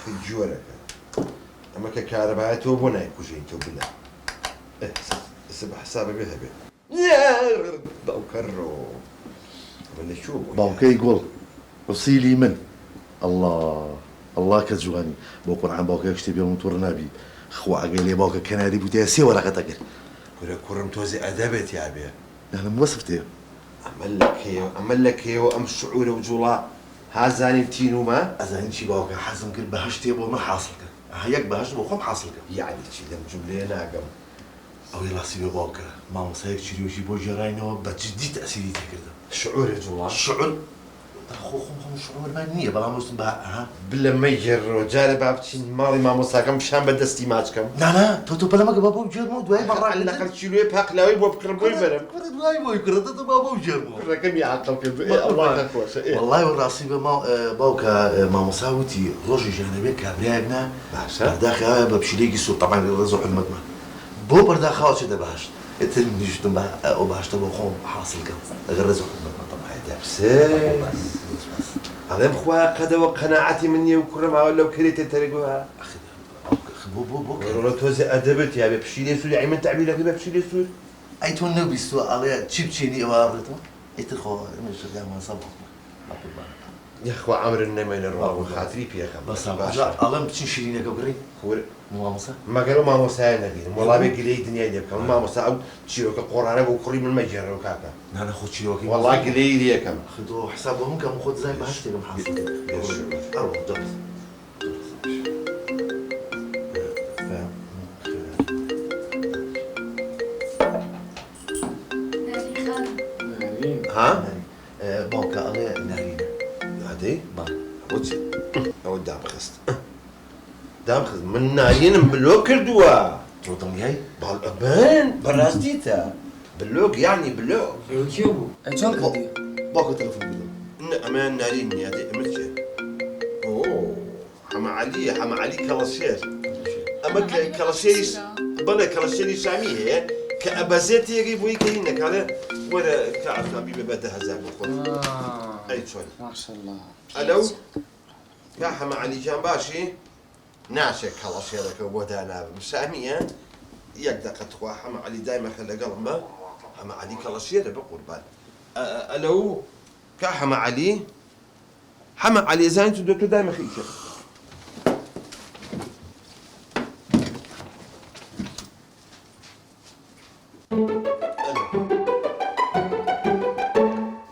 أخي جورك أما ككهرباء تو بناي كوجين تو بلا سبح حسابي بها يا بوكرو ولا شو باوكي يقول وصيلي من الله كزواني بوكر عن باوكي كشتي بيوم تورنا بي خوا قال باوكا كناري بوتاسي ولا قتاقل ولا كرم توزي أدبت يا أبي أنا موصفتي عمل لك هي وأم الشعور وجولا هازاني تينو ما أزاني شي باوكا حاسم كل بهشتي بو ما حاصلك هيك بهشت بو خم حاصلك يعني شي دم جملة ناقم أو يلا سيبي باوكا ما مصايك شريو شي بو جراينو بتجدي تأثيري تكرده شعور وجولا الشعور خو شعور ما نية بلا مسلم بها ها بلا ما يجر جاري بابتشين مالي ما مساكم شان بدستي ماجكم لا تو بلا ما بابو جرمو دواي مرة على الأقل شيلوه بهقلاوي بوبكر بوي برم دواي بو يكرد بابو جرمو رقم يعقل كذا الله كوش والله والراسي ما باوكا ما مساوتي روجي جانبي كابريانا داخل بمشيليكي سو طبعا الرزق حمد ما بو بردا خاوش ده باش تلمي جتم او باش تبو خون حاصل كان غير رزق حمد ما طبعا بس هذا بخوا قد وقناعتي مني وكرمها ولا وكريت تريقوها اخي بو والله توزي ادبت يا بشيلي سوري عمل تعبي لك بشيلي سوري اي تو النبي سو على تشيبشيني وارتو اي تخو مش ما صبح يا اخو عمر النمين الروح خاطري بيا بس الله بتشين شيرين كبري هو ماموسا ما قالوا ماموسا نبي والله بيقلي الدنيا دي كم ماموسا او تشيلوك القران وكري من المجر وكاكا انا خد شيلوكي والله قلي لي كم خدوا حسابهم كم خد زي ما هشتي كم حاصل اروح جلس ها باوكا على نارينا هادي با وجه او دام خست دام خست من نارين بلوك كردوا تروطني هاي بالابان براستيتا بلوك يعني بلوك يوتيوب اجون كدي باوكا تلفون بدو امان نارين يا دي امتشي اوه حما علي كلاشير اما كلاشير بلا كلاشير شاميه كابازيتي يجيبوا يكينك هذا ولا كعرف حبيبي بدها هزاك وخذ اي شوي ما شاء الله الو يا حما علي جان باشي ناشك كلاشيرك وبدانا بساميه يقدر قطوا حما علي دائما خلى قلبه حما علي كلاشير بقربان الو كحما علي حما علي زين تدوك دائما خيشه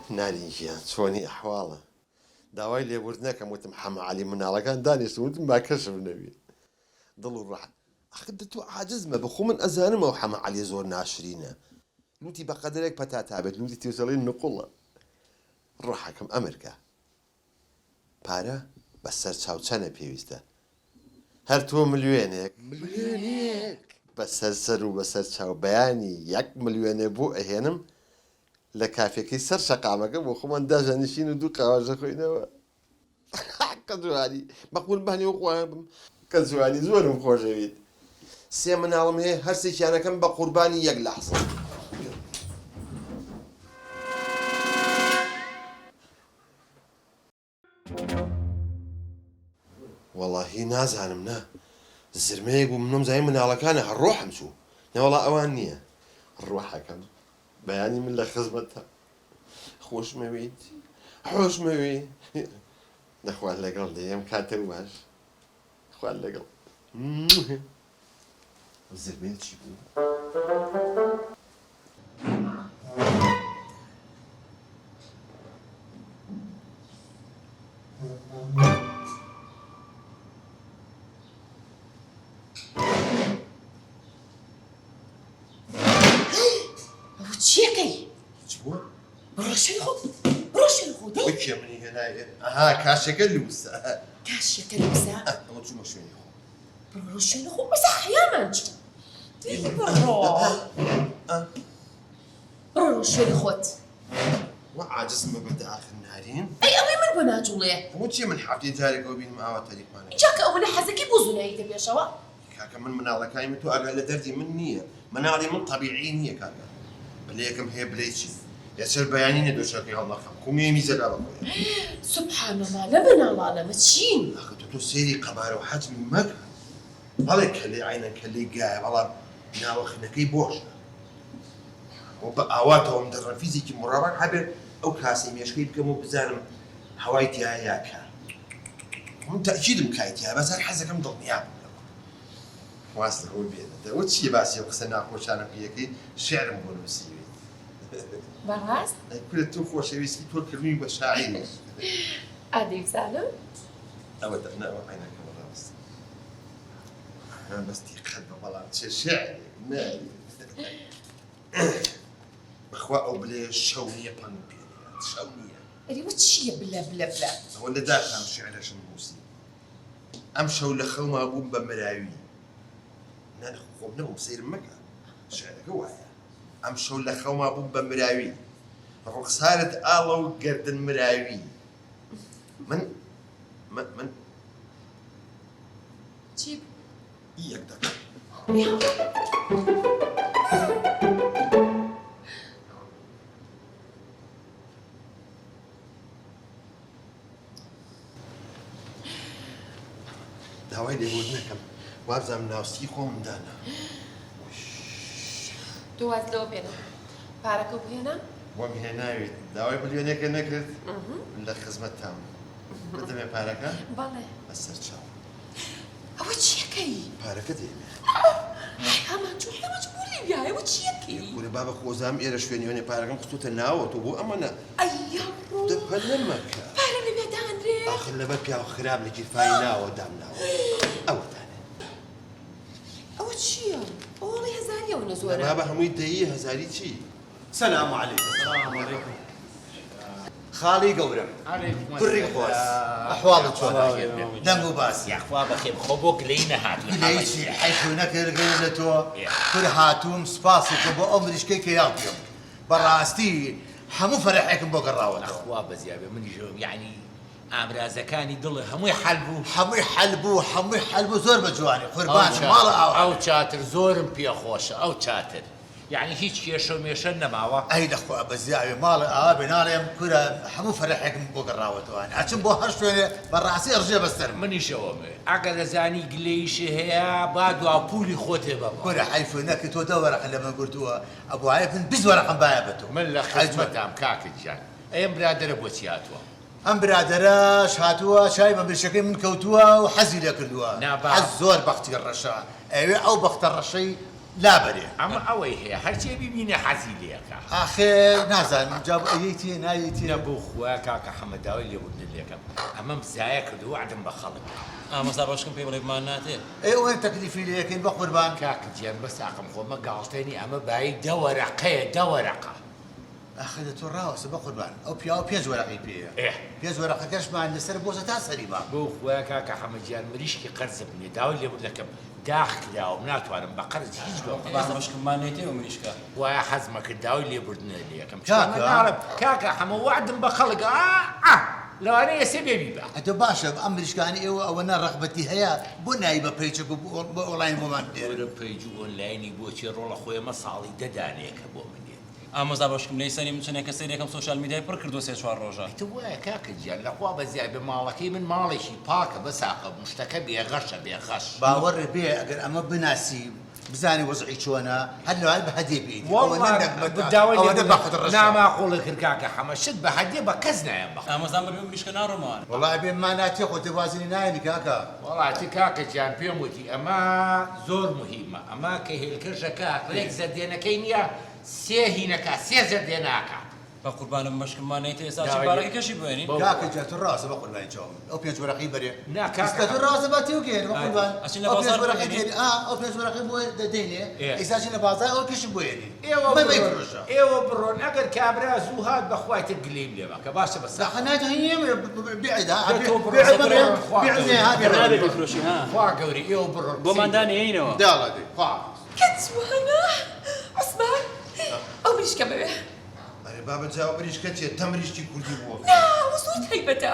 ناري جيان شوني احواله داوای لێبوردنەکەم وتم حەمە عەلی مناڵەکان دانیشتم ما کەشف نەبی دڵ و ڕەحەت ئەخ تۆ عاجزمە بەخۆ من ئەزانمەوە حەمە عەلی زۆر ناشرینە لوتی بە قەدرێک پەتا تابێت لوتی تێزەڵی نقوڵە ڕەحەکەم ئەمرکە پارە بەسەر چاو چەنە پێویستە هەر تۆ ملیێنێک بەسەر سەر و بەسەر چاو بەیانی 1 ملیۆنێ بۆ ئەهێنم لە کافێکی سەر شەقامەکە بۆ خۆمان داژەنشین و دوو قاواژە خۆینەوە کە جوانی بەقول بانی و خۆم کە جوانی زۆرم خۆشەویت سێ مناڵم هەیە هەر سێکیانەکەم بە قوربانی 1 لەحزە وەڵاهی نازانم نا زرمەیەک بوو منۆم زای مناڵەکانە هەڕۆحم چوو نەوەڵا ئەوان نییە ڕۆحەکەم بەیانی من لە خزمەتە خۆشمەوێت حۆشمەوێ نەخوات لەگەڵ دەیەم کاتە باش خوات لەگەڵ زرمێن چی بوو؟ چیەکەی؟ چ بووە؟ ڕۆشن خۆ وەکێ منی هێنایە ئەها کاشەکە لووسە کاشیەکە لەوسا ئەوە چوومە شوێنی خۆ ڕۆشن خۆ بەسا حەیامان چوو بڕۆ شوێنی خۆت وە عاجزمە بەداخل نارین ئەی ئەوەی من بۆ ناجوڵێ بۆچی من حەفتی جارێکەوە بینم ئاوا تەریقمانە اینجا کە ئەوە حەزەکەی بۆ زووناییتە پێشەوە کاکە من مناڵەکانی من تۆ ئاگا لە دەردی من نییە مناڵی من طەبیعی نییە کاکە بلێ یەکەم هەیە بلێ چی ياسر بيانين دوشاكي الله خم كومي ميزة على بقول سبحان الله لمن الله لما تشين أخذت سيري قبار وحجم مكة والله كلي عينك كلي قاعد والله ناوخنا كي بوش وبأواتهم در فيزيكي مرابط حبر أو كاسي ميشكي بكمو بزانم هوايتي ياكا هم تأكيد مكايتها بس الحزة كم ضل نياب واصل هو بينا وتشي باسي وقسنا خوش أنا فيكي شعر مقول مسيوي براس كل توفو شيء يسكت والكلمين بشاعري أديب سالم أود أنا وعينك والله بس أنا بس دي قلب والله شعر ناري أخوة أو بلا شونية بانبيريا شونية اللي وتشي بلا بلا بلا هو اللي داخل عن شعر عشان موسي أمشوا لخوما أبوم بمراوي نحن خوبنا ومسير مكة شعر هواية أمشوا لخوما أبوم بمراوي رخصارة الله وقردن مراوي من جيب إياك دك داوای لێبوود نەکەم وابزانم ناوستی خۆم دانا دواز لۆ بێنە پارەکە بهێنە وەم هێناوێت داوای بلیۆنێکە نەکرد لە خزمەتتان بدەمێ پارەکە بەڵێ بەسەر چاو ئەوە چیەکەی پارەکە دێنێ هەمان چوو هێمە مەجبوری بیایەوە چیەکەی وەرە بابە خۆزام ئێرە شوێنیوێنێ پارەکەم خستوتە ناوە تۆ بۆ ئەمەنە ئەیە ڕۆ دەپە نەمەکە پارە نەبێدانرێ ئاخر لەبەر پیاوە خراپ لە گیرفای ناوە دام ناوە ئەوەتانە ئەوە چییە؟ ئەوڵی هەزاریەوە نەزۆرە بابە هەمووی دەیی هەزاری چی؟ السلام عليكم. السلام عليكم. خالي قورم. عليكم كري خواس. أحوالك شلون؟ دمو باس. يا اخوة بخير خبوك لينا هاتو ليش حيث نكر قيلتو كل هاتوم سباسك بو عمرش كيك ياطيهم براستي حمو فرحكم بو قراوة اخوة بزيابة من يجوم يعني امرا زكاني دل همو يحلبو حمو يحلبو زور بجواني قربان مالا او تشاتر زورم بيا خوش او تشاتر يعني هيك يشو ميشن نماوا اي اخوة بزيابة مالا بناليم كل حمو فرحكم بو قراوة تواني عشان بو هرشويني براسي ارجع بستر من يشومي اقل زاني قليش هي بعد وابولي خوتي بابا كل حيث نكت ودورق لما قلتوها ابو عيب بز ورقم بايبتو من لخدمتهم كاكد جان اي برادر بوتياتوا ام برادراش هاتوها شاي ما بالشكل من كوتوها وحزي لك الدواء نعم. حزور بختي الرشا ايوه او بخت الرشي لا بري اما اوي هي هرشي بيبيني حزيليك اخي نازل جاب ايتي نايتي نبو خواكا حمد داوي اللي ودن ليك اما مزايك دو وعدم بخلق مەسا ڕۆژکم پێ بڵێ بمان ناتێ اي وين تكليفي ليك بقربان كاك جيان بس عقم خو ما قالتني اما باي دورقه اخذت الراس بقربان او بيز ورقي بيه إيه. بيز ورقه كاش ما عند سر بوسه تاسري با بو خواكا حمد جيان مريشكي قرزبني داوي اللي ودن لك داخل دا ومناتوارم بقرز هيج مەسا ڕۆژکممان نێتێ و منیشکە ويا حزمك الداوي اللي بردنا ليك كاكا. كاكا حمو وعدم بخلق لو انا يا سيبي بيبا حتى باشا بأمرش كان ايوه او انا رغبتي هيا بو نايبه بيتشك اونلاين مومان دير ولا بيجو اونلايني بوتي رولا خويا مصالي ددانيك بو مني ئامۆزا ڕۆژکم لەی سەری من چنێکە سەرێکم سوشال میدیای پڕ کردو سێ چوار ڕۆژە تو كاك جيان لقوا بزيا بمالكي من مالشي باكا بساقب مشتكى بيغش باور بيه اگر اما بناسي بزاني وضعي شونا هل لو هل بهدي بيدي والله بداوي او انا باخذ الرشاة نعم اقول لك الكاكا حمشت بهدي بكزنا يا بخ ئامۆزان بەبێ منیشکە ناڕۆمان والله بين ما ناتي خو توازني نايمي كاكا والله تكاكا جيان بيموتي اما زور مهمه اما كهي الكرشه كاك ليك زدينا كينيا سيهينكا سيزديناكا بەقوربانم مەشکممان نێتێ ئێستا داوای بارەکەی کەشی بێنین كاكا جات الراس بقول ما يجاوب او بينج ورقي بري لا كاكا. استاذ الراس باتي وكين بقول بان عشان او بازار بينج ورقي بويني. ديني او بينج ورقي بو ديني إيه. اذا بازار او كش بويني ايوه ما برون بيكرشا ايوه برون اقل كابرا زوهاد بخوات القليب لي بك باشا بس لا خناته هي بعدها بيتو برو. بيعزها نابێ بفرۆشی ها خوا قوري ايوه برون بۆماندانی هینەوە دالا دي كتوانا عثمان ئەو مریشکە بەوێ أنا بابا جاوب بريشكتي تمريشتي كردي بوك ئەوە زۆر تایبەتە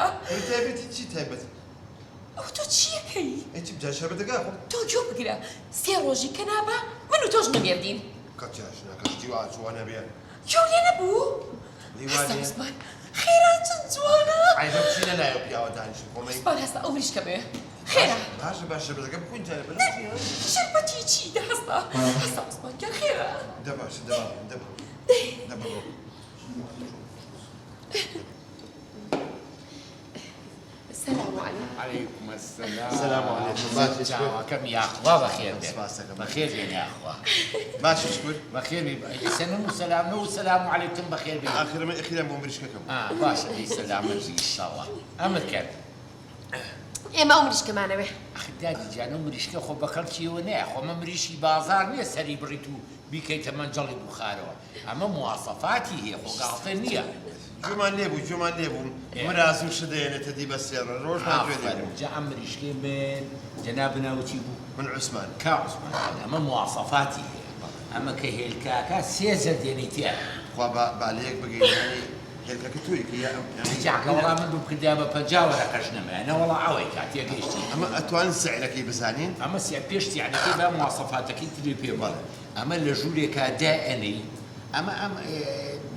تایبەتی چی تایبەت ئەو تۆ چیەکەی ئەچی بجا شەربەتەکە خۆ تۆ گوێ بگرە سێ ڕۆژی کە نابە من و تۆش نەمێردین کەچاش ناکەشتی وا جوانە بێ جۆ لێ نەبوو هسا عثمان خيران چەند جوانە عیبە بچینە لایە پیاوە دانیشت خۆڵی عثمان هەستا ئەو مریشکە بێ خێرا باشە بەزەکە بکوین جارە بەرە شەربەتی چی دە هەستا هەستا عثمان گەر خێرا دە باشە دەبڕۆ السلام عليكم عليكم السلام السلام عليكم. باشا شكرا. كم يا أخوة بخير سباسك. بخير يا أخوة باشە شکر بخير سلام وسلام والسلام عليكم بخير بي ئاخرە بۆ مریشکەکەم باشا بي سلام إن شاء الله أمر كان ئێمە ئەو مریشکەمانەوێ خدادي جانو مريشكا خو بكرتي ونيا خو ما مريشي بازار نيا سري بريتو بيكيت منجلي بخارو أما مواصفاتي هي خو قاطنية جومان لێبوو مراز و شدێنێتە دی بە سێڕە ڕۆژمان گوێ دێنم جا مريشكي من جنابنا وتيبو من عوسمان كعثمان أما مواصفاتي هي أما كهيلكاكا سيزر دينيتيا خوا بالەیەک بگەینانی هێلکەکە تووی کە جاكا والله من دوب كدابة بجاورة كشنما أنا والله عوي كاتيا قيشتي ئەمە ئەتوانن سعرەکەی بزانین أما سي بيشتي يعني كيف مواصفاتك تدري بيبال أما لجولك دائني أما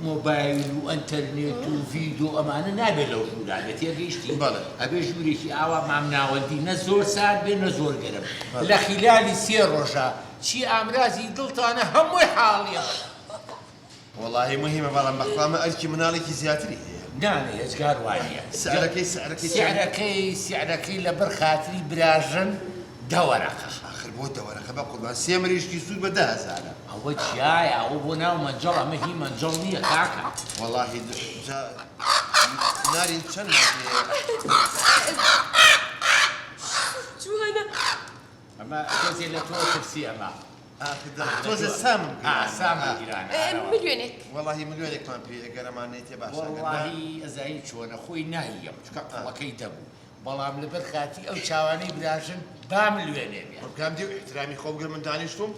موبايل وانترنت وفيديو أما أنا نابي لو جول على تيجيشتي أبي جولي شي عوام مع مناولدي نزور ساعات بين نزور قرب لا خلال سير رجا شي أمراضي ضلت أنا هم حالي والله مهمة بەڵام بەخوا ئەرکی مناڵێکی زیاتری هەیە ناني أشكار واعية سعركي لبر خاطري براجن دورقة آخر بۆ دەوەرەکە بە قوربان سێ مریشکی سوود بە 10,000 أو جاي أو بنا ومنجلة ما هي منجلنية كاكا والله نارين چەند جوانە أما جزي لتو ترسي أما تۆزە سام سامي جيران ملیۆنێک والله ملیۆنێکمان پێ ئەگەرەمانێتێ باش والله أزاي شونا خوي ناهية شكا كي دبو بەڵام لەبەر خاتی ئەو چاوانەی براژن با ملیۆنێ بێ ڕکام دی و احترامی خۆگر من دانیشتم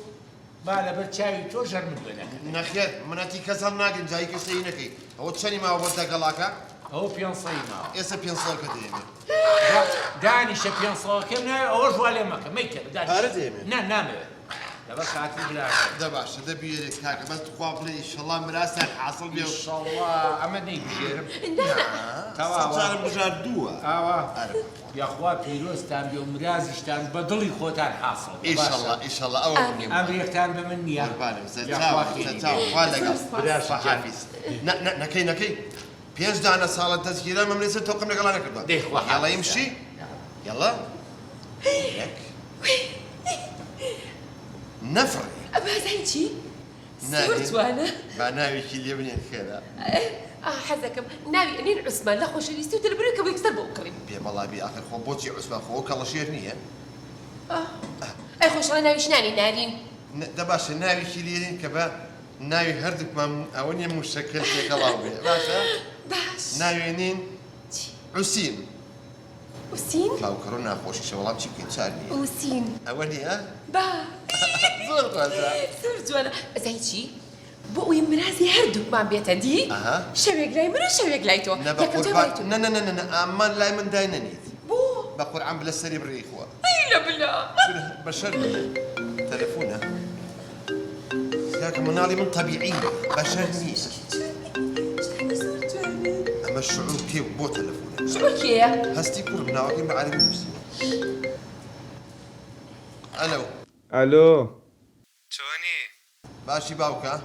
با لەبەر چاوی تۆ ژەر ملیۆنەکە نەخێت منەتی کەسەڵ ناگەن جایی کەسەی نەکەی ئەوە چەنی ماوە بۆ دەگەڵاکە ئەو پێنسەی ماوە ئێستا پێنسەڵکە دێمێ دانیشە پێنسەڵەکەم ناوێ ئەوەش وا لێ مەکە مەیکە پارە دێمێ نامەوێت لەبەر خاتی براژن دە باشە دەبیێرێک کاکە بەس خوا بڵێ ئیشەڵا مراستان حاصل بێ ئینشەڵڵا ئەمە نەیبژێرم سەجارم بژاردووە ئاوا یاخوا پیرۆستان بێ و مرازیشتان بە دڵی خۆتان حاصل ئیشەڵا ئەوە ئەم ڕێکتان بە من نییە قوربانم وا لەگەڵ حافیز نەکەی 5 دانە ساڵە دەستگیرە مەمرێسە تۆقم لەگەڵا نەکردووە دەیخوا یاڵا یمشی یاڵا یەک نەفڕ ئەبازای چی زۆر جوانە با ناوێکی لێ بنێن خێرا حەزەکەم ناوی ئەنین عوسمان لە خۆشەویستی و دەلبرێت کە بۆ یەکسەر بۆ بکڕین پێ بەڵابی ئاخر خۆ بۆچی عوسمان خۆ کەڵەشێر نییە ئەی خۆشەڵە ناویش نانی نارین دە باشە ناوێکی لێرین کە بە ناوی هەردووکمان ئەوە نیە موشەکەل پێکەڵاو بێ باشە باش ناوێنین عوسین حوسین فاوکەڕۆ ناخۆشیشە وەڵام چی بکەین چار نییە حوسین ئەوە نییە با زۆر باشە زۆر جوانە ئەزای چی بۆ ئەوی مرازی هەردووکمان بێتە دی شەوێک لای من و شەوێک لای تۆ نە ئامان لای من دای نەنیت بۆ بە قورعان بلە سەری بڕێخوە ئەی لە بلا بەشەر تەلەفۆنە کاکە مناڵی من طەبیعی بەشەر نییە ئەمە شعور پێ بۆ تەلەفۆنە شعور کێیە هەستی کوڕ بناوەکەی بە عەرەبی نووسیوە ئەلۆ چۆنی؟ باشی باوکە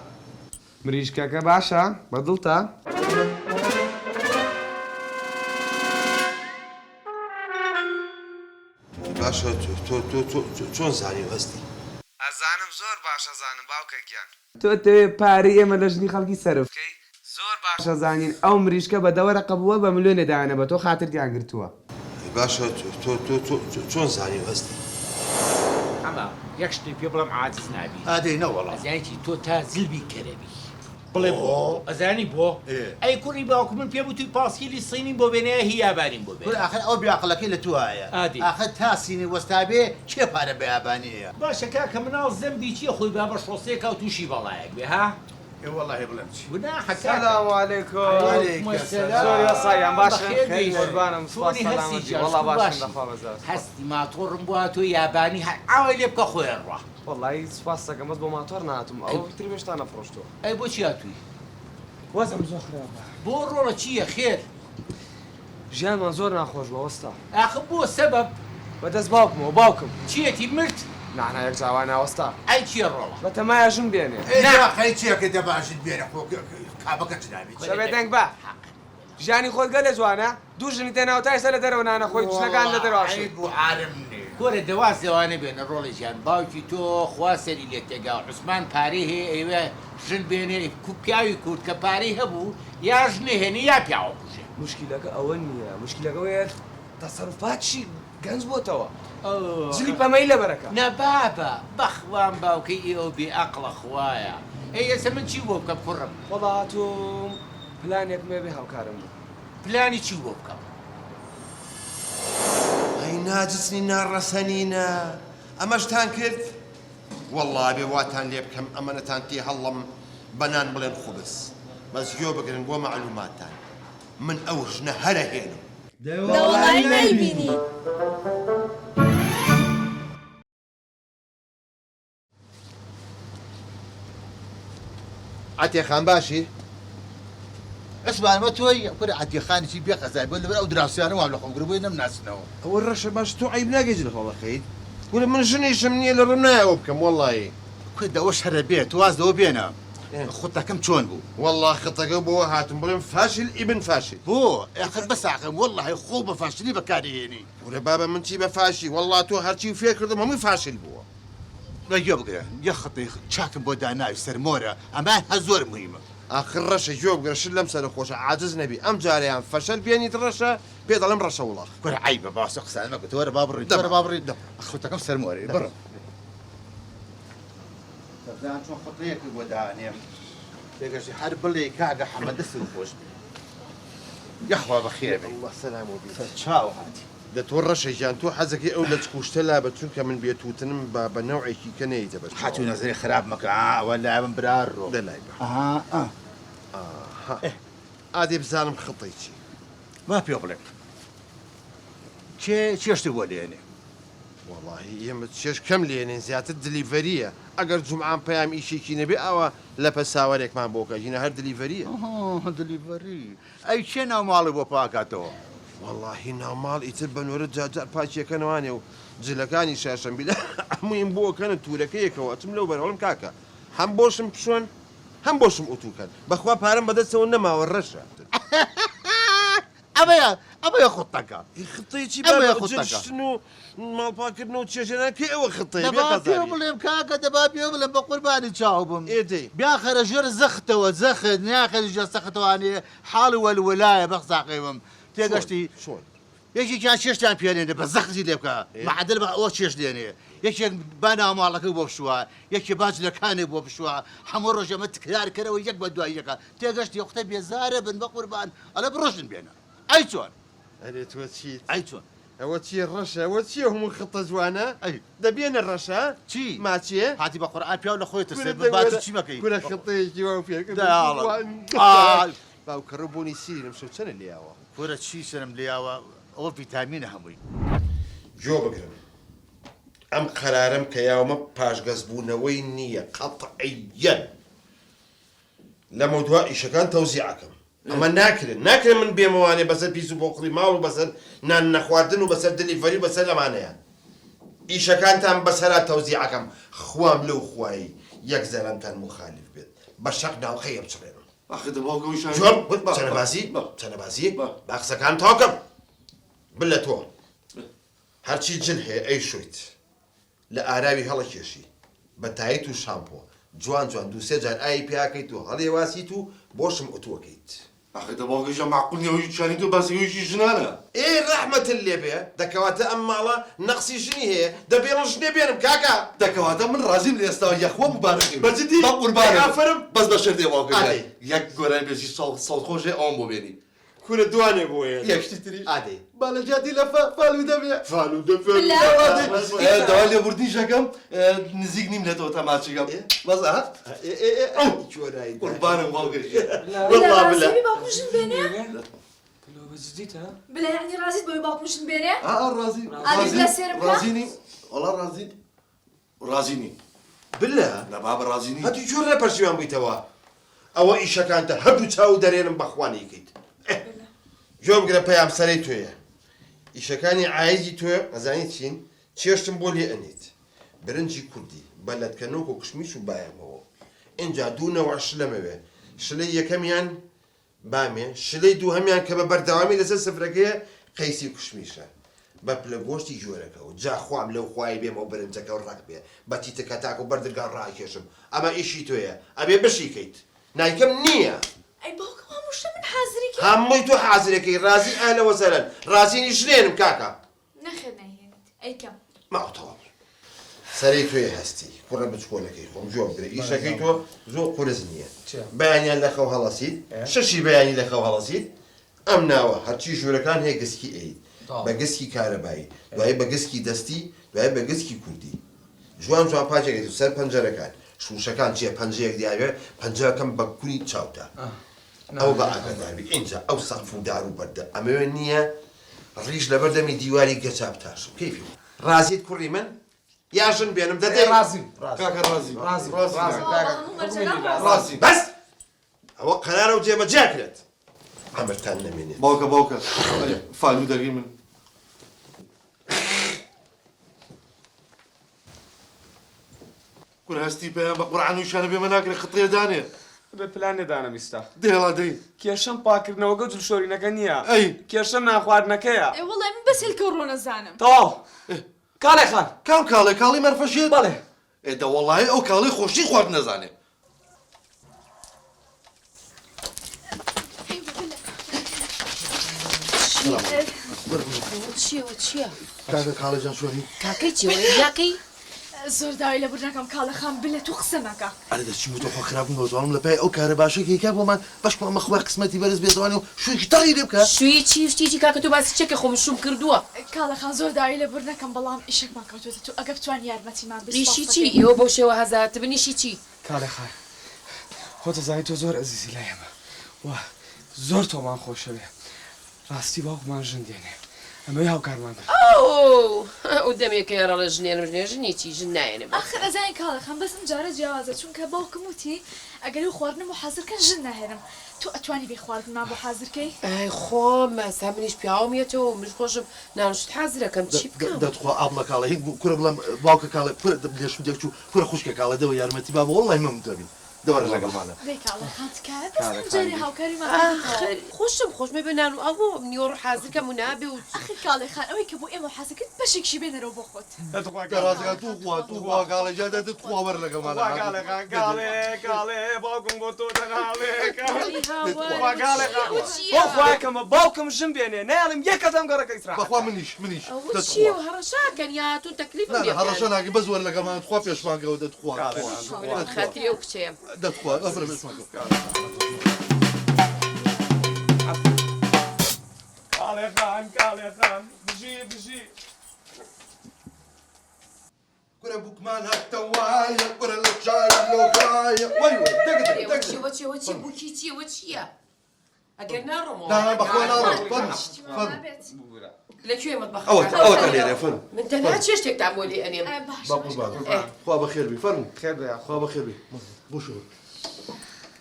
مریشکەکە باشە بەدڵتە؟ باشە تۆ چۆن زانی و هەستی ئەزانم زۆر باشە زانم باوکەگیان تۆ تەوێ پارەی ئێمە لە ژنی خەڵکی سەرفکەی زۆر باش باشە زانین ئەو مریشکە بە دەوەرە قەبووە بە ملیۆنە دایانە بە تۆ خاتریان گرتووە باشە چۆن زانی و هەستی ئەمە یەک شتێک پێ بڵم عاجز نابی ئادەی نەوەڵە ئەزانیی تۆ تا زلبی کەرەبی بڵێ بۆ ئەزانی بۆ ئەی کوڕی باوکو من پێ بووی پاسکیلی سینی بۆ بێنەیە هیابانیم بۆ بێ آخر ئەو بیاقلەکەی لە توایە ئادی. آخر تا سینی وەستابێ چێ پارە بەیابانیەیە باشە کاکە مناڵ زەمبی چییە خۆی با بە شۆسەیەکە و تووشی بەڵایەک بێ ها والله بڵێم چی گوناحە سەلام عەلەیکۆم زۆر یاساییان باشن خێر قوربانم سوپاس سەلامەتی وەڵا باشن لەخوا بەزار هەستی ماتۆڕم بووە تۆ یابانی ئاوای لێ بکە خۆیان ڕوا وەڵی سوپاس دەکەم بەس بۆ ماتۆر نهاتم ئەو تری بێشتا نەفرۆشتووە ئەی بۆچی هاتووی وەزم زۆر خراپە بۆ ڕۆڵە چییە خێر ژیانمان زۆر ناخۆش بە وەستا ئاخە بۆ سەبەب بەدەست باوکمەوە باوکم چیەتی مرد نانایەک جاوانە وەستا ئەی چیە ڕۆڵە بە تەمایەژم بێنێ ناخەی چیەکە دەباشت بێنە خۆ کابەکە چ نابێت شەبێ دەنگ بە ژیانی خۆت گەلێ جوانە دوو ژنی تێناوتایسە لە دەرەوە نانە خۆی شتەکان لە دەرەواشی بوو عالم نێ گۆرە دەواز دەوانە بێنە ڕۆڵی ژیان باوکی تۆ خوا سەری لێ تێگا عوسمان پارەی هەیە ئێوە ژن بێنێ پیاوی کورد کە پارەی هەبوو یا ژنێ هێنی یا پیاوە کوژێ مشکلەکە ئەوە نییە مشکلەکەوەیە تەسەروفاتشی گەنج بۆتەوە جلی پەمەی لە بەرەکە نەبابە بەخوان باوکەی ئێوە بێ ئەقڵە خوایە ئەی ئێستا من چی بۆ بکەم کوڕم وەڵا تۆ پلانێک مێبێ هەڵکارم بوو پلانی چی بۆ بکەم ئەی ناجچنی ناڕەسەنینە ئەمەشتان کرد وەڵڵا بێ واتان لێ بکەم ئەمەنەتان تێ هەڵڵم بەنان بڵێن خوبس بەس گوێ بگرن بۆ مەعلوماتان من ئەو ژنە هەرە هێنم دەوڵای نەیبینی عتیقان باشی ئەسمانمە تۆی کورە عتیقانێکی بێ قەزای بۆ لەبەر ئەو دراسیانە وام لە خۆگربووی نەمناسنەوە ئەوە ڕەشە باش تۆ عیب ناگەیت لە خۆڵەکەیت وڵە من ژنیشم نییە لە ڕم نایەوە بکەم وەڵڵی کوێ دەوەش هەرە بێت وازدەوە بێنە خۆتەکەم چۆن بوو وەڵڵا خەتەکە بۆ هاتم بڵێم فاشل ئیبن فاشل بۆ ئەخر بەساقم وەڵڵاهی خۆ بە فاشلی بەکارهێنی وڵە بابە من چی بە فاشی وەڵڵا تۆ هەرچی فێر کردم هەمووی فاشل بووە بەگوێ بگرە یە خەتی چاکم بۆ داناوی سەرمۆرە ئەمان هە زۆر مهمە آخر ڕەشە گوێ بگرە شت لەم سەرە خۆشە عاجز نەبی ئەم جاریان فەشەل بێنیت ڕەشە پێ دەڵێم ڕەشە وڵاخ کورە عیبە باسە قسانە مەکە تۆرە با بڕیت تۆرە با بڕیت خۆتەکەم سەرمۆرە بڕە سەردان چۆن خەتەیەکی بۆ دانێم پێگەشتی هەر بڵێ کاگە حەمەدە سڵ خۆش یەخوا بەخێر بێ سەلام و بی چاو هاتی دە تۆ ڕەشە ژیان تۆ حەزەکەی ئەو لە چکوشتە لا بە چونکە من بێتوتنم بە نەوعێکی کە نەیتە بەش هاتوو نەزەری خراپ مەکە ئەوە لای من برار ڕۆ دەلای بە ئاها ئادێ بزانم خڵی چی ما پێ بڵێ چێشتی بۆ لێنێ وەڵاهی ئێمە چێش کەم لێنێن زیاتر دلیڤەریە ئەگەر جومعان پەیام ئیشێکی نەبێ ئەوە لە پەساوەرێکمان بۆکە ژینە هەر دلیڤەریە دلیڤەری ئەی چێ ناو ماڵی بۆ پاکاتەوە واللهی ناوماڵ ئیتر بەنۆرە جاجار پاچیەکەنەوانێ و جلەکانی شاشەمبی لە هەموویم بۆکەنە توورەکەیەکەوە ئەچم لەو بەرەوەڵم کاکە هەم بۆشم پشۆن هەم بۆشم ئۆتوکەن بەخوا پارەم بەدەستەوە نەماوە ڕەشە ئەمەیە خۆتەکە خطەیەکی ئەمەیە خۆتەکە بەجشتن و ماڵپاکردنەوە چێژێنان کێ ئەوە خطەیە دەبا پێ بڵێم کاکە دەبا پێ بڵێم بە قوربانی چاو بم ئێدەی بیاخەرە ژێر زەختەوە زەخت نیاخەری ژێر سەختەوانێ حاڵی وەلوەلایە بە قساقەیەوەم تێگەشتی چۆن یەکێکیان چێشتیان پێێنێ بە زەختی لێ بکە معدل بە ئەوە چێش لێنێ یەکێک با ناوماڵەکەی بۆ بشووە یەکێ باجلەکانی بۆ بشووە هەموو ڕۆژەمە تکرارکەرەوە یەک بە دوای یەکە تێگەشتی یەختە بێزارە بن بە قوربان ئەلە بڕۆژن بێنە ئەی چۆن ئەرێ تۆ چیت ئەی چۆن ئەوە چیە ڕەشە ئەوە چیە هەموو خطە جوانە ئەی دەبێنە ڕەشە چی ماچیە هاتی بە قورئان پیاو لە خۆی ترسێ بات چی مەکەی کورە خطەیەکی وا پێکرد باوکەڕە بوونی سیرم شەو چەنە لێیاوە کورە چی شەرم لێیاوە ئەوە ڤیتامینە هەمووی جۆ بگرم ئەم قەرارەم کە یاومە پاشگەزبوونەوەی نییە قەتعیەن لەمە دوا ئیشەکان تەوزیعەکەم ئەمە ناکرێن من بێمەوانێ بەسەر پیس و بۆقڵی ماڵ و بەسەر نان نەخواردن و بەسەر دلیڤەری بەسەر لەمانەیە ئیشەکانتان بەسەرا تەوزیعەکەم خوام لەو خوایی یەک زەرەنتان مخالف بێت بە شەق ناوخەیە بچڕێنم چەنەبازی باقسەکان تاوکەم بلە تۆ هەرچی جن هەیە ئەی شویت لە ئاراوی هەڵە کێشی بە تایت و شامپۆ جوان دووسێ جار ئای پیاکەیت و هەڵێ واسیت و بۆشم ئۆتووەکەیت ئەخەتە باوکەشە معقولنیەوەی چانی تۆ باسیەوەیشی ژنانە ئێ ڕەحمەتن لێ بێ دەکەواتە ئەم ماڵە نەقسی ژنی هەیە دەبێڵ ژنێ بێنم کاکە دەکەواتە من ڕازیم لە ئێستاوە یەخوا مبارەکی بەجددی بە قوربانە ئافرم بەس بە شەردێ واکە ئادەی. یەک گۆران بێژی سەڵخۆشێ ئەوم بۆ بێنی کورە دوانێ بۆیە یەکشتی تری ئادەی بالەجاتی لە فالو دەبێ فالو داوا لێبوردنیشەکەم نزیک نیم لێتەوە تەماچەکەم بەس هات قوربانم باوکەشی والله بلا رازی باوکمشن بێنێ بەجددیتە بلا یعنی رازیت بۆی باوکمشن بێنێ ڕازی ئادی بلا سێرم بکە ڕازینی وەڵا ڕازینی بلا لە بابە ڕازینی هەتی جۆر ڕێپەرشیوان بوویتەوە ئەوە ئیشەکانتە هەردوو چاو دەرێنم بەخوانیکەیت جۆ بگرە پەیام سەرەی تۆیە ئیشەکانی عایزی تۆ ئەزانیت چین چێشتم بۆ لێ ئەنیت برنجی کوردی بەلەتکەنەوە و کشمیش و بایەمەوە اینجا دوو نەوە شلەمەوێ شلەی یەکەمیان بامێ شلەی دووهەمیان کە بە بەردەوامی لەسەر سفرەکەیە قەیسی کوشمیشە بە پلە گۆشتی جۆرەکەەوە جاخوام لەو خوای بێمەوە برنجەکە و ڕق بێ بەتیتەکە تاک و بەردەگان ڕاکێشم ئەمە ئیشی تۆیە ئەبێ بەشیکەیت نایکەم نییە ئەی باوکم هەمووشتە من حازریکە هەمووی تۆ حازرەکەی رازی ئالەوە زەرەن رازینی ژنێنم کاکە نەخێر نایهێنێت ئەیکەم ماوتەوە سەرەی توێ هەستی کوڕە بچکۆلەکەی خۆم جۆ بگرە ئیشەکەی تۆ زۆر قورس نییە بەیانیان لە خەو هەڵەسیت شەشی بەیانی لە خەو هەڵەسیت ئەم ناوە هەرچی ژوورەکان هەیە گسکی ئەیت بە گسکی کارەبایی دوای بە گسکی دەستی دوای بە گسکی کوردی جوان جوان پاچێکێت سەر پەنجەرەکان شوشەکان چیە پەنجەیەک دیاوێ پەنجەکەم بە کوری چاوتە ئەو بە ئاگاداربی اینجا ئەو سەقف و دار و بەردە ئەمەوێ نییە ڕیش لەبەر دەمی دیواری گەچاپ تاشم کەیفی رازیت کوڕی من یاژن بێنم دەدەی رازیم کاکە رازی رازی بەس ئەوە قەرارە و جێبەجێ کرێت ئەمرتان نەمێنێت باوکە فالو دەگەی من کوڕ هەستی پێیان بە قورعان و شانە بێمە ناکرێ خەترێ دانێ بە پلانێ دانە بیستا دێڵا دەی کێشەم پاکردنەوەگە جلشۆرینەکە نییە ئەی کێشەم ناخواردنەکەیە ئێ وەڵای من بەس هێلکە ڕۆ نەزانم تەواو کاڵێ خان کام کاڵی مەرفەشێت بەڵێ ئێدە وەڵای ئەو کاڵی خۆشی خوارد نەزانێ چییە؟ کاکە کاڵەجان شوێنی کاکەی چی یاکەی؟ زۆر داوای لە بردنەکەم کاڵە خام بلێت و قسە نەکە ئەرە دەچی بۆ تۆ خۆ خراپم بەزانم لە پای ئەو کارە باشەکەی کا بۆمان بەشکۆ ئەمە خوای قسمەتی بەرز بێزوانێ و شوێکی تەغی لێ بکە شووی چی شتێکی کاکە تۆ باسی چێکە خۆم شوم کردووە کاڵە خان زۆر داوای لە بردنەکەم بەڵام ئیشێکمان کەوتوێتە تو ئەگە بتوان یارمەتیمان ریشی چی؟ ئێوە بۆ شێوە هەزارتە بنیشی چی؟ کاڵێ خان خۆتە زانی تۆ زۆر ئەزیزی لایەمە وا زۆر تۆمان خۆشەوێ ڕاستی باوکمان ژن دێنێ ئەمەوەی هاوکارمان کرد ئەو دەمێکە ڕەڵە ژنێنم ژنێکی ژن نایەنێ ئەخر ئەزانی کاڵە خان بەسم جارە جیاوازە چونکە باوکم وتی ئەگەر و خواردنم و حازرکەن ژن ناهێنم تو ئەتوانی بێ خواردنمان بۆ حازرکەی ئەی خۆم مەسا منیش پیاوەمیێتەوە منش خۆشم نانوشت حازرەکەم چی بکەم دەتخوا ئابڵە کاڵە هیچ کوڕە بڵام باوکە کاڵە پرە لێشم دێک و پرە خوشکە کاڵە دەوە یارمەتی با وەڵی من دەبین دەوەرە لەگەڵمانە دەی کاڵە خان تکایە بەسم جارێ هاوکاریمان خۆشم خۆشمە بێنان و ئەوە نیۆڕ حازرکەم و نابێ و ئەخر کاڵێ خان ئەوەی کە بۆ ئێمە حازرکرد بەشێکشی بێنەرەوە بۆ خۆت ڕازگا توخوا کاڵەجا دەدت خوا وەرە لەگەڵمانە کاڵێ باوکم بۆ تۆ دەناڵێ بۆ خوایەکەمە باوکم ژن بێنێ نەیاڵم یەکەدەم گەڕەکەی سرا بەخوا منیش چی و هەڕەشاکەن یاتون تەکلیفم هەڕەشە ناگە بە زۆر لەگەڵمان خوا پێشمانگەوە دەتخوا خاتی ئەو کچەیە دەتخوا ئەفرە پێشمانگە کاڵێ خان بژی كره بوكمان حتى وايا كره للشاي لوكايا وي وچی بوکی چیە وە چییە؟ ئەگەر ناڕۆمەوە لا بخوا نارو فن لەکوێ مەطبەخ او تليري فن من تەنها چێ شتێکتان بۆ لێ ئەنێم باقول باقول خوا بخير بي فن خێر بێ خوا بخير بي بو شو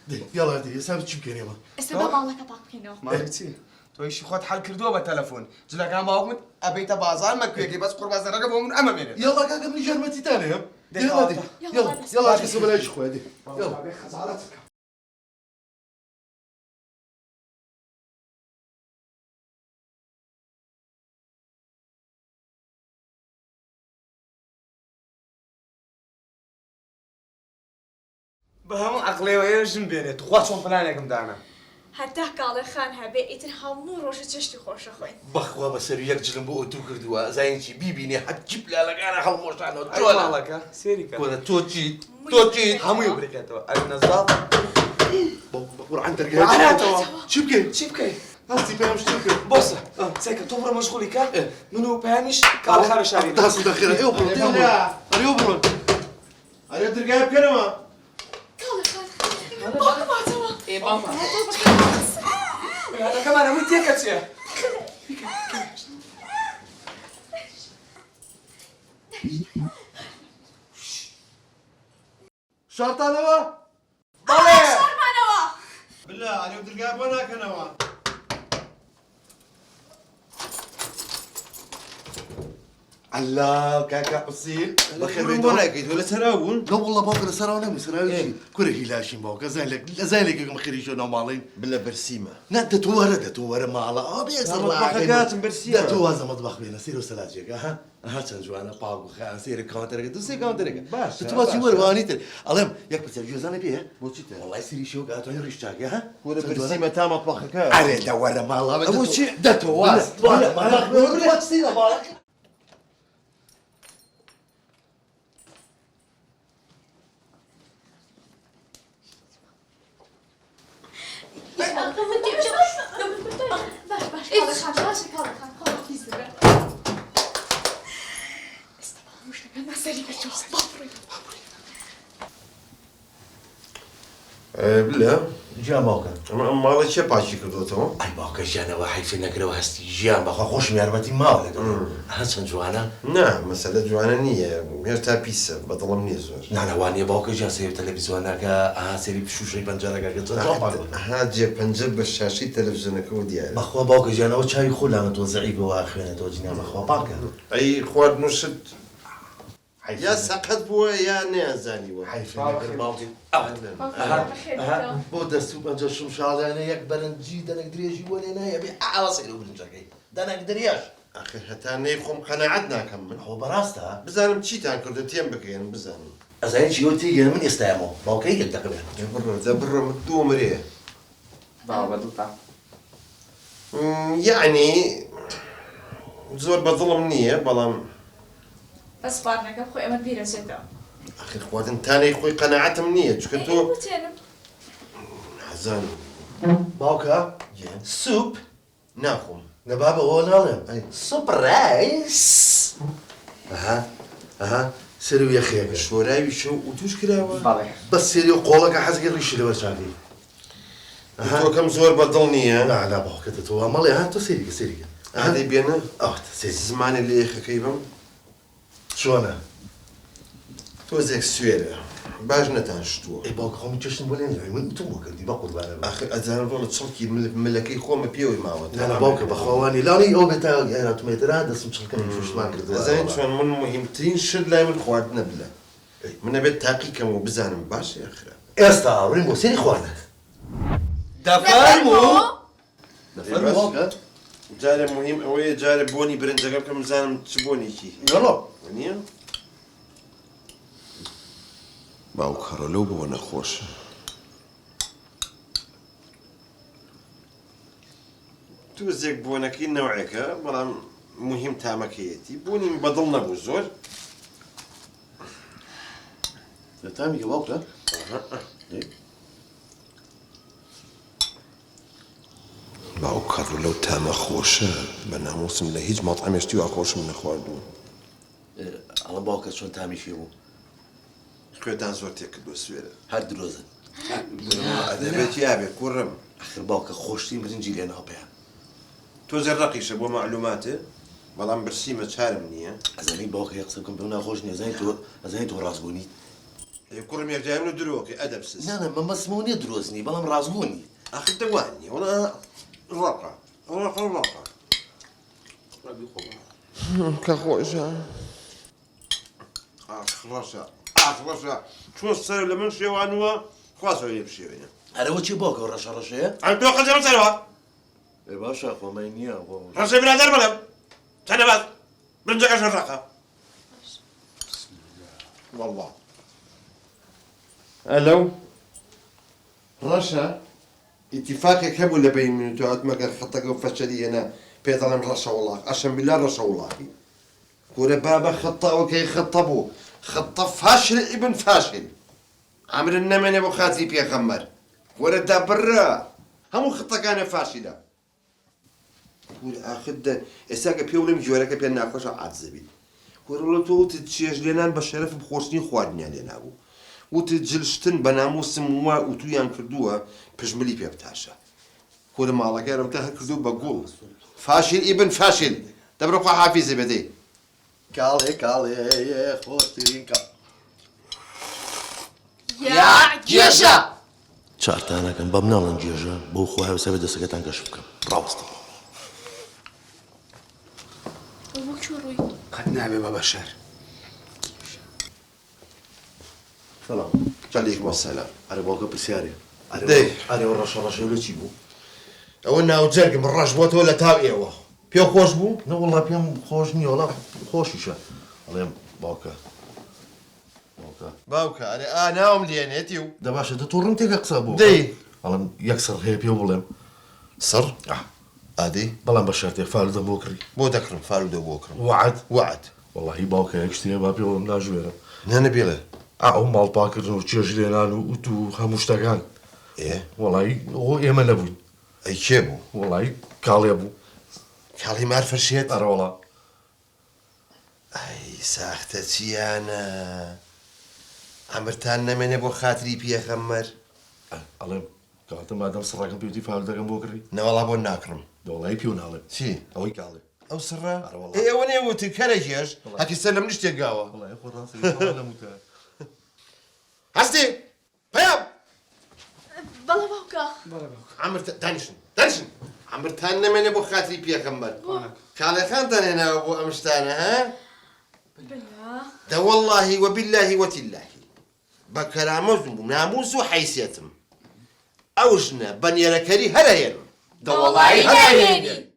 دي يلا دي سابت شو بكين يلا ئێستا بە باڵەکە پاک بکەینەوە مالك چی؟ تۆیشی خۆت حەل کردووە بە تەلەفۆن جلەکان باوکمت ئەبەیتە بازار مەکوێکی بەس قوربازەرەکە بۆ من ئەمە مێنێت يلا كاكا من جرمتي تاني يلا دي يلا يلا كسب بلاش خويا دي يلا بە هەموو عەقلێوەیە ژن بێنێت خوا چۆن پلانێکم دانا هەتا کاڵێ خان هەبێ ئیتر هەموو ڕۆژە چێشتی خۆشە خۆین بخوا بسر يك جلم بو تو كردوا زاينتي بيبيني حتجيب لا لقانا هالموشانو جوالەکە سێری کە كونا توجيت هەمووی بریکێتەوە ئەنەزاڵ بقول عن ترقية شبكي چی بکەی؟ هستي فاهم شبكي بۆسە چێکە تۆ بڕە مەشغوڵی کە من و پەیامیش کاڵە خانە شاری تحصل داخلها ايوه برون ئەرێ دەرگای بکەنەوە کاڵێ خان باوکم هاتەوە ئێ باوکم پلانەکەمان هەمووی تێکە چێ؟ شرطانەوە بەڵێ لا علي ودرقا بۆ ناکەنەوە. الله كاكا قصير بەخێر بۆ ناکەیت وە لە سەرا بوون؟ لا والله باوك انا سراو نمي سراو شي كره هلاشين باوك زالك مخري شو نومالين بلا بەرسیمە. لا دتوره مالا ابي مطبخەکاتم بەرسیمە. دتوازه مطبخ بينا سيرو سلاجيك ها تنجوانا باوك خان سير كاونتر دوسي كاونتر باش تتوازي وروانيت المهم ياك بس جوزاني بيه بۆچی تە؟ والله سيري شو قاتو يرشتاك ها وەرە بەرسیمە تا مەطبەخەکە. علي دوره مالا بۆچی؟ دتواز مطبخ سيرو مالا باش خان باش خان خلاص كيسرة استبعد مش تبع مسألة بتشوف بابري بلا جا باوكا ماڵی چێ پاشی کردوتەوە؟ اي باوكا جانا واحد في نكره هستي جا باخا خوش مياربتي ما ولا ها تنجوانا نا مەسەلە جوانە نییە هێشتا پیسە بەدڵم نییە زۆر. لا واني باوكا جا سير تلفزيونك سيري بشوشي بنجرك ها جێ پەنجە بە شاشی تەلەڤیزیۆنەکەەوە دیارە. بخوا باوكا جانا وشاي خلا توزعي بوا اخوانه توجينا بخوا باوكا ئەی خواردن و شت یا سەقەت بووە یا نەیانزانیوە. حي في نكر باوكا بو دستو بنجا شمشال يعني يك برنجي دنك دريجي ولينا يبي على سيرو بنجرك دنك درياش ئاخر هەتا نەیخۆم قەنەعەت ناکەم من. هو براستا بزانم چیتان کردو تێم بگەێن بزانم. ازاين شي يوتي من يستعمو باوكا يلتقي به دەبڕم دوو مرێ. باوە بەدڵتا. یعنی زۆر بەدڵم نییە بەڵام بس خواردنەکە بخۆی ئەمە بیرەچێتەوە. ئاخر خواردن تانەی خۆی قەنەعەتم نییە چکە تۆ وتێنم حەزانم باوكا سوپ ناخۆم. نبابا هو نالم سبرايز اها سيرو يا خيك شۆراوی شەو و توش کراوە. باڵێ. بس سيرو قولك حزق الريش اللي ورشاكي تۆکەم زۆر بەدڵ نییە. لا لا باوكا تتوا مالي ها تو سيري سيري هەدەی بێنە سيري زمانی لە یەخەکەی بم شو انا تۆزێک سوێرە باش نەتانشتووە. اي باوكا خو متجشن بولين من تو كنتي باقول بقى ئاخر ئەزانم بۆ لە چڵکی ملەکەی خۆمە پێوەی ماوە. لا لا باوكا بخواني لاني او بتا انا توميترا دس مش كان شوش ما ئەزانین چۆن من مهمترین شت لای من خواردنە بلە. منە بێت تاقیکەم و بزانم باش یاخرا. استا ريمو سيري خوانك دەفەرموو دفر باوكا جارێ مهم ئەوەیە جارێ بۆنی برنجەکە بکەم بزانم چ بۆنێکی يلا نییە؟ باوکەڕە لەو بۆ نەخۆشە. توزێک بۆنەکەی نەوعێکە بەڵام مهم تامەکەیەتی بوونی بەدڵ نەبوو زۆر. تامي باوكا باوکەڕ لەو تامە خۆشە بە نامۆسم لە هیچ ماڵحەمێشتی وا خۆشم نەخواردوو. الله باوكا شلون تامي فيه خوێتان زۆر تێکردووە سوێرە. هر دروزن دەبێت یابێ کوڕم. اخر باوكا خوشتي برنجي لنا بها تۆ زەرڕەقیشە بۆ معلوماتێ بەڵام برسیمە چارم نییە. ازاني باوكا يقسمكم بنا خوشني ازاني تو رازقوني کوڕم یەکجار من درۆکە ئەدەبسس. لا لا ما مسموني دروزني بلا رازقوني ئاخر دەوانیە وڵا ڕقە ڕقە کە خۆشە ئاخڕەشە چۆن سەر لە من شێوانوە خواسەوە لێ بشێوێنە. انا وشي باوكا ورشا رشا ئەم تۆ قەجەم سەرەوە اي باشا اخو ما ينيا ڕەشەی برادەر بەڵێم چەندە باز برنجەکەش ڕقە. والله ئەلەو ڕەشە ئیتیفاقێک هەبوو لە بین من و تۆ هاتمەگەر خەتەکە و فەشەری هێنا پێ دەڵێم ڕەشە وڵاق ئەشەم بیلا ڕەشە وڵاقی گورە بابە خەتەوەکەی خەتە بوو خەتە فاشل ئیبن فاشل ئەمرن نەمێنێ بۆ خاتی پێغەمبەر گورە دابڕە هەموو خەتەکانە فاشلە. گورە ئاخر ئێستاکە پێ وڵێم جۆرەکە پێ ناخۆشە عاجزە بیت. گورە وڵە تۆ وتت چێژ لێنان بە شەرەف و خۆشتنی خواردنیان لێ نابوو. وتت جلشتن بە ناموسم وا وتویان کردووە پژملی پێ بتاشە. خۆرە ماڵەکەرم تا هەر کردو بە گوڵ فاشل ئیبن فاشل دەبرە خوا حافیزە بەدەی. كالي خوشترين كا يا جێژە چارتانەکەم بەم ناڵەن جێژە بۆ خۆی وسەبێت دەسەکەتان کەشف بکەم ڕاوەستە وەک چۆ ڕووی قەت نابێ بە بەشەر سلام عليكم السلام ئەرە باوکە پرسیارێ دەی. ئەرێەوە ڕەشە لە چی بوو ئەوە ناوجەرگم ڕەش بۆتەوە لە تاو ئێوە پێ خۆش بوو نەوەڵا پێم خۆش نییە وڵا خۆشیشە ئەڵێم باوکە باوکە ئەرێ ناوم لێنێتی و دەباشە دەتوڕم تێکە قسە بوو دەی. ئەڵم یەکسەر هەیە پێ بڵێم سڕ ئادەی بەڵام بە شەرتێک فالودەم بۆ کڕی بۆ دەکڕم فالودە بۆ کڕم وعد وعد وەڵاهی باوکە یەک شتێ با پێ بڵم ناژوێرە نانە بێڵێ ئەو ماڵپاکردن و چێژ لێنان و ئوت و هەموو شتەکان ئێ وەڵی ئەوە ئێمە نەبووین ئەی کێ بوو وەڵی کاڵێ بوو کاڵی مار فەرشێت ئەرەوەڵا ئەی ساختە چیانە ئەمرتان نەمێنێ بۆ خاتری پێخەممەر ئەڵێم کاتە مادەم سڕەکەم پێوتی فالودەکەم بۆ کڕی نەوەڵا بۆ ناکڕم دەوڵی پێ ناڵێ چی ئەوەی کاڵێ ئەو سڕە ئەرەوەڵا. ئێوە نێوتی کەرە هێش هەکیسە لەم شتێک گاوە وەڵی خۆ ڕاستی دەموتە هەستی پێم بەڵە باوکە ئەمرتە دانیشن ئەمرتان نەمێنێ بۆ خاتری پێخەممەر کاڵەکانتان هێناوە بۆ ئەم شتانە ها بلا ده والله وبالله وتالله بكرامتم ناموس وحيثيتم اوجنا بنيركري هلا ده والله هلا